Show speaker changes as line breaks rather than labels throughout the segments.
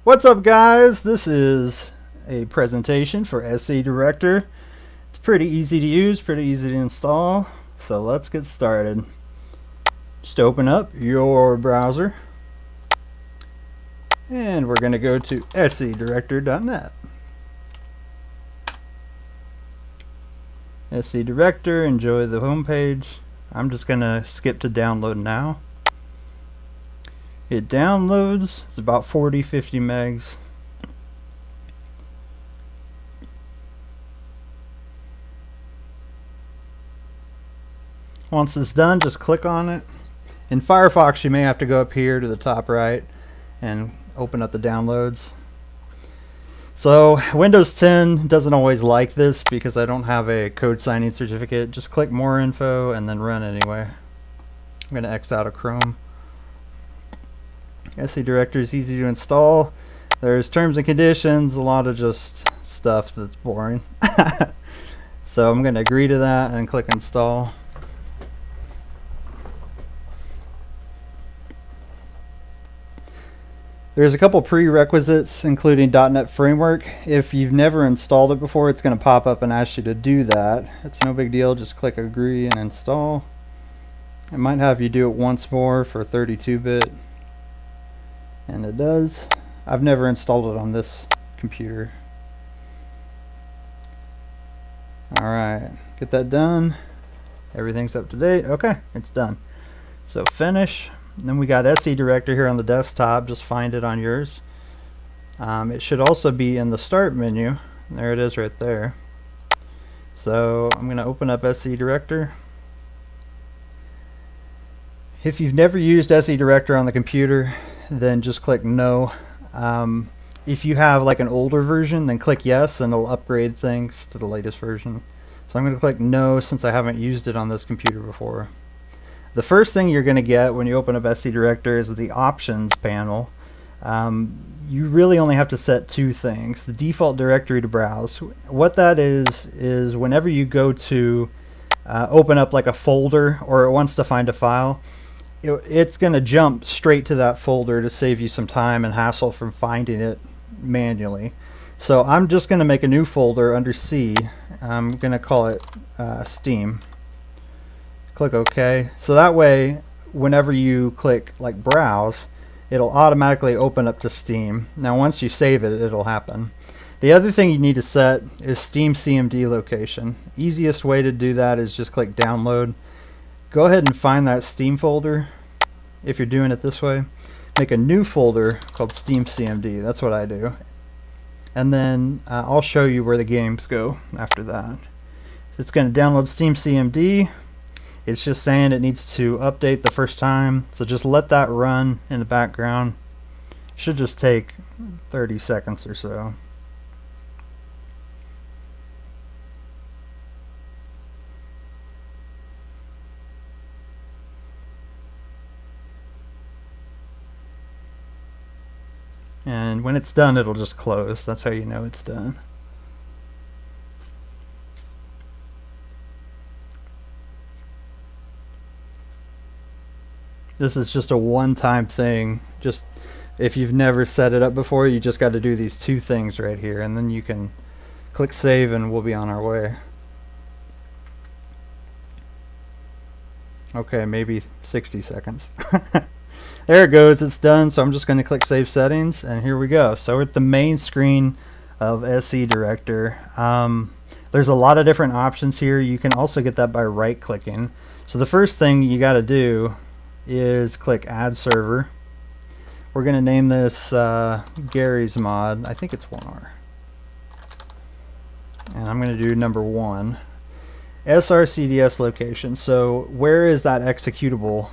What's up, guys? This is a presentation for seDirector. It's pretty easy to use, pretty easy to install. So let's get started. Just open up your browser and we're going to go to seDirector.net. seDirector, enjoy the home page. I'm just going to skip to download now. It downloads, it's about 40-50 megs. Once it's done, just click on it. In Firefox, you may have to go up here to the top right and open up the downloads. So Windows 10 doesn't always like this because I don't have a code signing certificate. Just click more info and then run anyway. I'm going to X out of Chrome. seDirector is easy to install. There's terms and conditions, a lot of just stuff that's boring. So I'm going to agree to that and click install. There's a couple prerequisites, including .NET Framework. If you've never installed it before, it's going to pop up and ask you to do that. It's no big deal, just click agree and install. It might have you do it once more for 32-bit. And it does. I've never installed it on this computer. Alright, get that done. Everything's up to date. Okay, it's done. So finish. And then we got seDirector here on the desktop. Just find it on yours. It should also be in the start menu. There it is right there. So I'm going to open up seDirector. If you've never used seDirector on the computer, then just click no. If you have like an older version, then click yes and it'll upgrade things to the latest version. So I'm going to click no since I haven't used it on this computer before. The first thing you're going to get when you open up seDirector is the options panel. You really only have to set two things. The default directory to browse. What that is whenever you go to open up like a folder or it wants to find a file, it's going to jump straight to that folder to save you some time and hassle from finding it manually. So I'm just going to make a new folder under C. I'm going to call it Steam. Click OK. So that way, whenever you click like browse, it'll automatically open up to Steam. Now once you save it, it'll happen. The other thing you need to set is Steam CMD location. Easiest way to do that is just click download. Go ahead and find that Steam folder. If you're doing it this way, make a new folder called Steam CMD. That's what I do. And then I'll show you where the games go after that. So it's going to download Steam CMD. It's just saying it needs to update the first time. So just let that run in the background. Should just take 30 seconds or so. And when it's done, it'll just close. That's how you know it's done. This is just a one-time thing. Just if you've never set it up before, you just got to do these two things right here, and then you can click save and we'll be on our way. Okay, maybe 60 seconds. There it goes, it's done. So I'm just going to click Save Settings, and here we go. So we're at the main screen of seDirector. There's a lot of different options here. You can also get that by right-clicking. So the first thing you got to do is click Add Server. We're going to name this Gary's Mod. I think it's 1R. And I'm going to do number 1. srcds location. So where is that executable?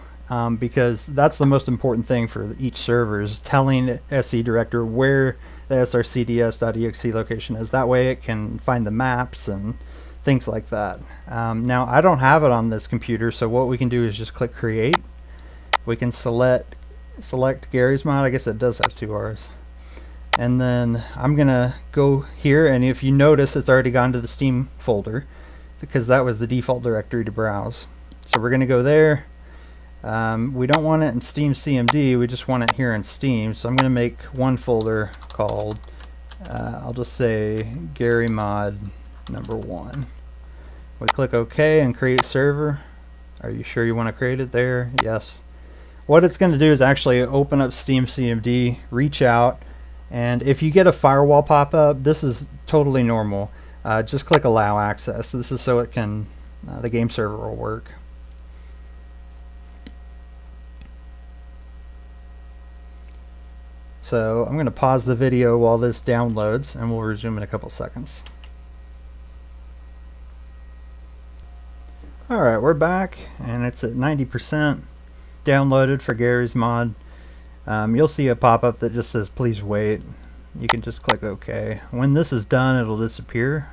Because that's the most important thing for each server, is telling seDirector where the srcds.exe location is. That way it can find the maps and things like that. Now I don't have it on this computer, so what we can do is just click Create. We can select Gary's Mod. I guess it does have 2 R's. And then I'm gonna go here, and if you notice, it's already gone to the Steam folder because that was the default directory to browse. So we're gonna go there. We don't want it in Steam CMD, we just want it here in Steam. So I'm going to make one folder called, I'll just say Gary Mod number 1. We click OK and create server. Are you sure you want to create it there? Yes. What it's going to do is actually open up Steam CMD, reach out, and if you get a firewall pop-up, this is totally normal. Just click allow access. This is so it can, the game server will work. So I'm going to pause the video while this downloads, and we'll resume in a couple seconds. Alright, we're back, and it's at 90% downloaded for Gary's Mod. You'll see a pop-up that just says please wait. You can just click OK. When this is done, it'll disappear.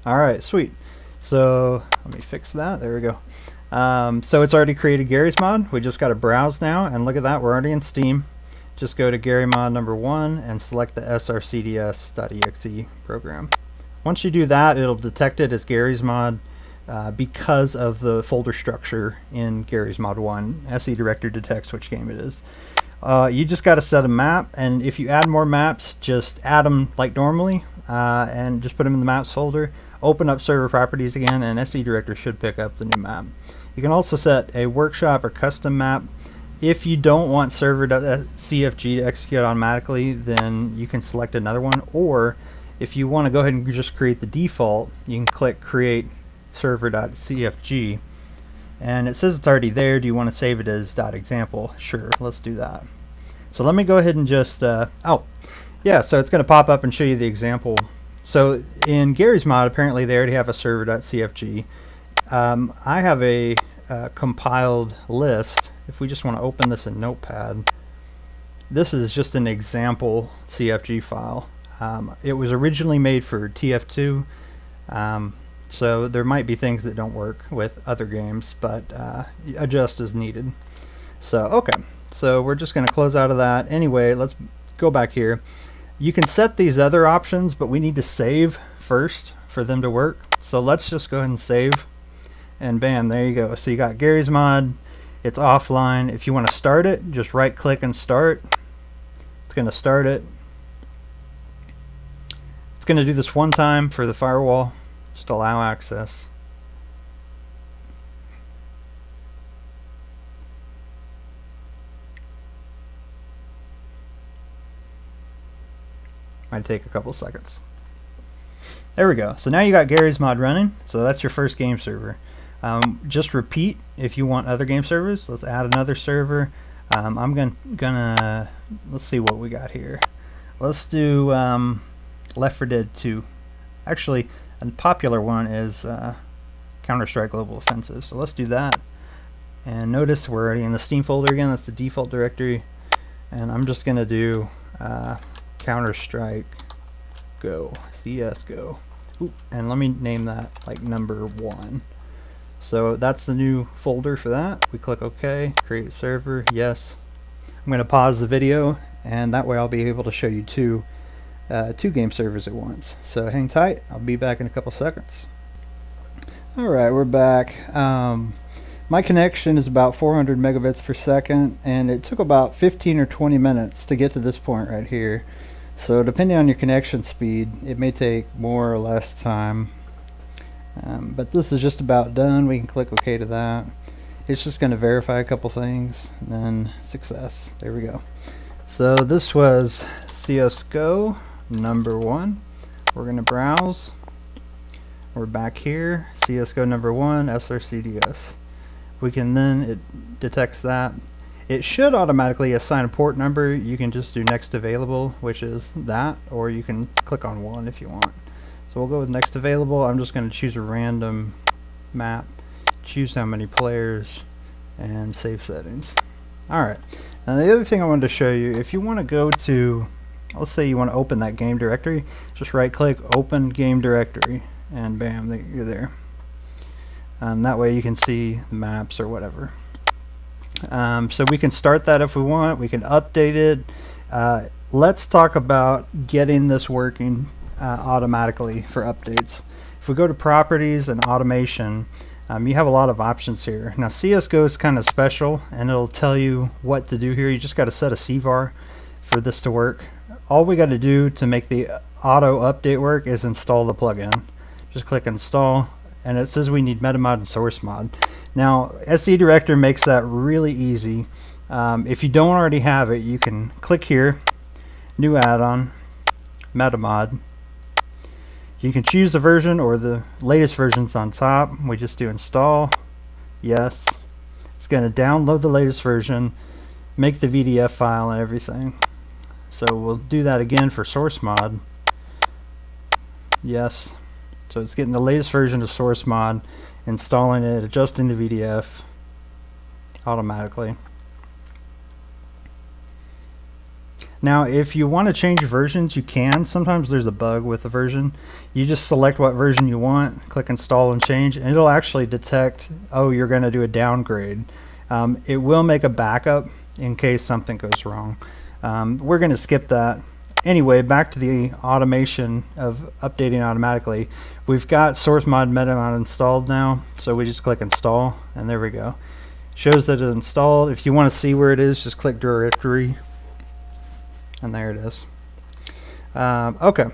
Alright, sweet. So let me fix that. There we go. So it's already created Gary's Mod. We just got to browse now, and look at that, we're already in Steam. Just go to Gary Mod number 1 and select the srcds.exe program. Once you do that, it'll detect it as Gary's Mod because of the folder structure in Gary's Mod 1. seDirector detects which game it is. You just got to set a map, and if you add more maps, just add them like normally and just put them in the maps folder. Open up server properties again, and seDirector should pick up the new map. You can also set a workshop or custom map. If you don't want server.cfg to execute automatically, then you can select another one, or if you want to go ahead and just create the default, you can click create server.cfg, and it says it's already there. Do you want to save it as .example? Sure, let's do that. So let me go ahead and just so it's going to pop up and show you the example. So in Gary's Mod, apparently they already have a server.cfg. I have a compiled list. If we just want to open this in Notepad, this is just an example CFG file. It was originally made for TF2, so there might be things that don't work with other games, but adjust as needed. So okay, so we're just going to close out of that. Anyway, let's go back here. You can set these other options, but we need to save first for them to work. So let's just go ahead and save, and bam, there you go. So you got Gary's Mod. It's offline. If you want to start it, just right click and start. It's going to start it. It's going to do this one time for the firewall. Just allow access. Might take a couple seconds. There we go. So now you got Gary's Mod running. So that's your first game server. Just repeat if you want other game servers. Let's add another server. I'm gonna let's see what we got here. Let's do Left 4 Dead 2. Actually, a popular one is Counter-Strike Global Offensive. So let's do that. And notice we're already in the Steam folder again. That's the default directory. And I'm just gonna do Counter-Strike Go, CSGO. Ooh, and let me name that like number 1. So that's the new folder for that. We click OK, create server, yes. I'm going to pause the video, and that way I'll be able to show you two game servers at once. So hang tight, I'll be back in a couple seconds. Alright, we're back. My connection is about 400 megabits per second, and it took about 15 or 20 minutes to get to this point right here. So depending on your connection speed, it may take more or less time. But this is just about done. We can click OK to that. It's just going to verify a couple things, and then success. There we go. So this was CSGO number 1. We're going to browse. We're back here, CSGO number 1, srcds. We can then, it detects that. It should automatically assign a port number. You can just do next available, which is that, or you can click on 1 if you want. So we'll go with next available. I'm just going to choose a random map, choose how many players, and save settings. Alright, now the other thing I wanted to show you, if you want to go to, let's say you want to open that game directory, just right click, open game directory, and bam, you're there. That way you can see the maps or whatever. So we can start that if we want. We can update it. Let's talk about getting this working automatically for updates. If we go to properties and automation, you have a lot of options here. Now CSGO is kind of special, and it'll tell you what to do here. You just got to set a CVAR for this to work. All we got to do to make the auto update work is install the plugin. Just click install, and it says we need MetaMod and source mod. Now seDirector makes that really easy. If you don't already have it, you can click here, new add-on, MetaMod. You can choose the version or the latest versions on top. We just do install, yes. It's going to download the latest version, make the VDF file and everything. So we'll do that again for source mod. Yes. So it's getting the latest version of source mod, installing it, adjusting the VDF automatically. Now if you want to change versions, you can. Sometimes there's a bug with the version. You just select what version you want, click install and change, and it'll actually detect, oh, you're going to do a downgrade. It will make a backup in case something goes wrong. We're going to skip that. Anyway, back to the automation of updating automatically. We've got source mod MetaMod installed now, so we just click install, and there we go. Shows that it's installed. If you want to see where it is, just click directory, and there it is. Okay,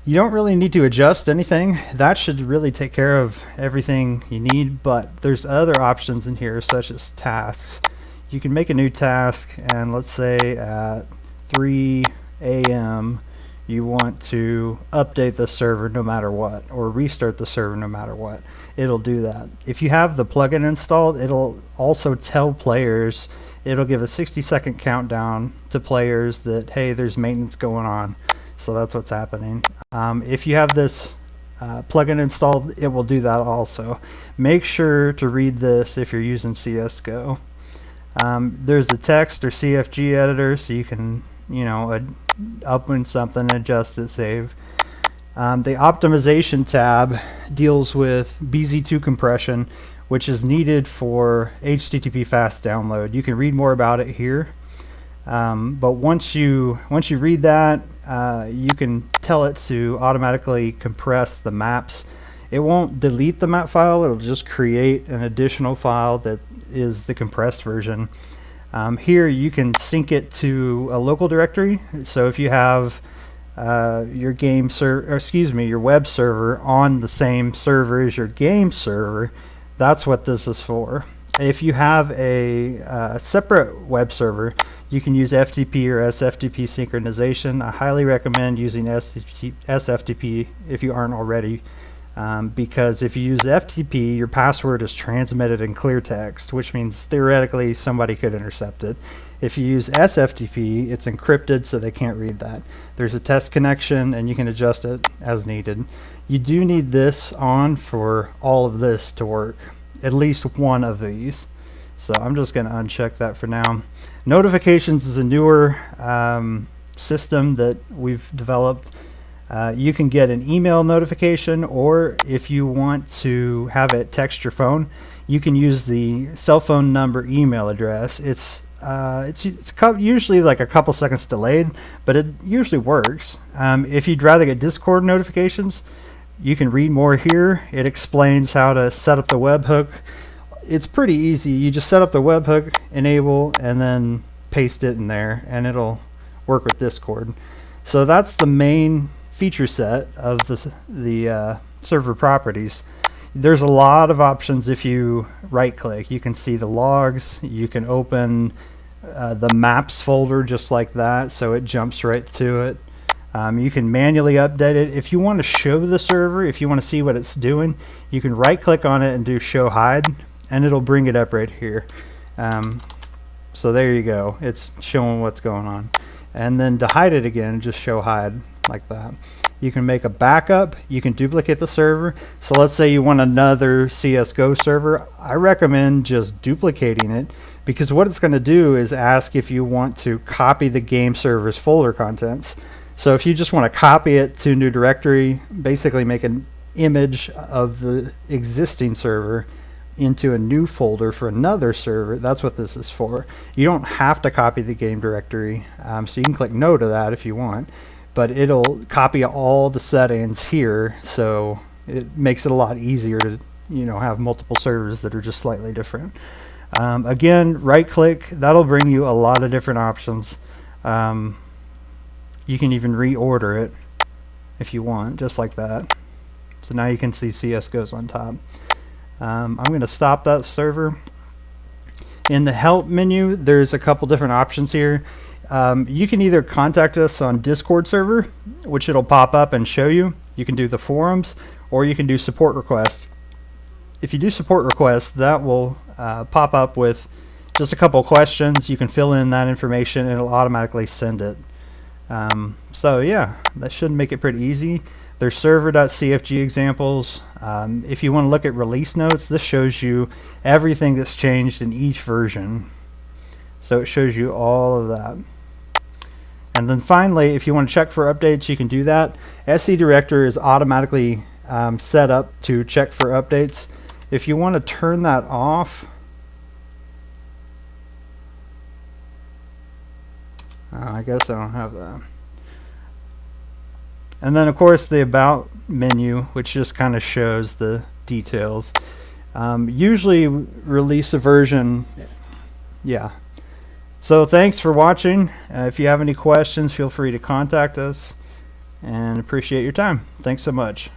you don't really need to adjust anything. That should really take care of everything you need, but there's other options in here, such as tasks. You can make a new task, and let's say at 3 a.m. you want to update the server no matter what, or restart the server no matter what. It'll do that. If you have the plugin installed, it'll also tell players, it'll give a 60-second countdown to players that, hey, there's maintenance going on. So that's what's happening. If you have this plugin installed, it will do that also. Make sure to read this if you're using CSGO. There's the text or CFG editor, so you can, you know, open something, adjust it, save. The optimization tab deals with BZ2 compression, which is needed for HTTP fast download. You can read more about it here, but once you read that, you can tell it to automatically compress the maps. It won't delete the map file, it'll just create an additional file that is the compressed version. Here you can sync it to a local directory. So if you have your game server, your web server on the same server as your game server, that's what this is for. If you have a separate web server, you can use FTP or SFTP synchronization. I highly recommend using SFTP if you aren't already, because if you use FTP, your password is transmitted in clear text, which means theoretically somebody could intercept it. If you use SFTP, it's encrypted, so they can't read that. There's a test connection, and you can adjust it as needed. You do need this on for all of this to work, at least one of these. So I'm just going to uncheck that for now. Notifications is a newer system that we've developed. You can get an email notification, or if you want to have it text your phone, you can use the cell phone number email address. It's usually like a couple seconds delayed, but it usually works. If you'd rather get Discord notifications, you can read more here. It explains how to set up the webhook. It's pretty easy. You just set up the webhook, enable, and then paste it in there, and it'll work with Discord. So that's the main feature set of the server properties. There's a lot of options. If you right click, you can see the logs. You can open the maps folder just like that, so it jumps right to it. You can manually update it. If you want to show the server, if you want to see what it's doing, you can right click on it and do show hide, and it'll bring it up right here. So there you go, it's showing what's going on. And then to hide it again, just show hide like that. You can make a backup, you can duplicate the server. So let's say you want another CSGO server. I recommend just duplicating it, because what it's going to do is ask if you want to copy the game server's folder contents. So if you just want to copy it to a new directory, basically make an image of the existing server, into a new folder for another server, that's what this is for. You don't have to copy the game directory, so you can click no to that if you want, but it'll copy all the settings here, so it makes it a lot easier to have multiple servers that are just slightly different. Again, right click, that'll bring you a lot of different options. You can even reorder it if you want, just like that. So now you can see CSGO's on top. I'm going to stop that server. In the help menu, there's a couple different options here. You can either contact us on Discord server, which it'll pop up and show you. You can do the forums, or you can do support requests. If you do support requests, that will pop up with just a couple questions. You can fill in that information and it'll automatically send it. So yeah, that should make it pretty easy. There's server.cfg examples. If you want to look at release notes, this shows you everything that's changed in each version. So it shows you all of that. And then finally, if you want to check for updates, you can do that. seDirector is automatically set up to check for updates. If you want to turn that off, I guess I don't have that. And then of course the about menu, which just kind of shows the details. Usually release a version, yeah. So thanks for watching. If you have any questions, feel free to contact us, and appreciate your time. Thanks so much.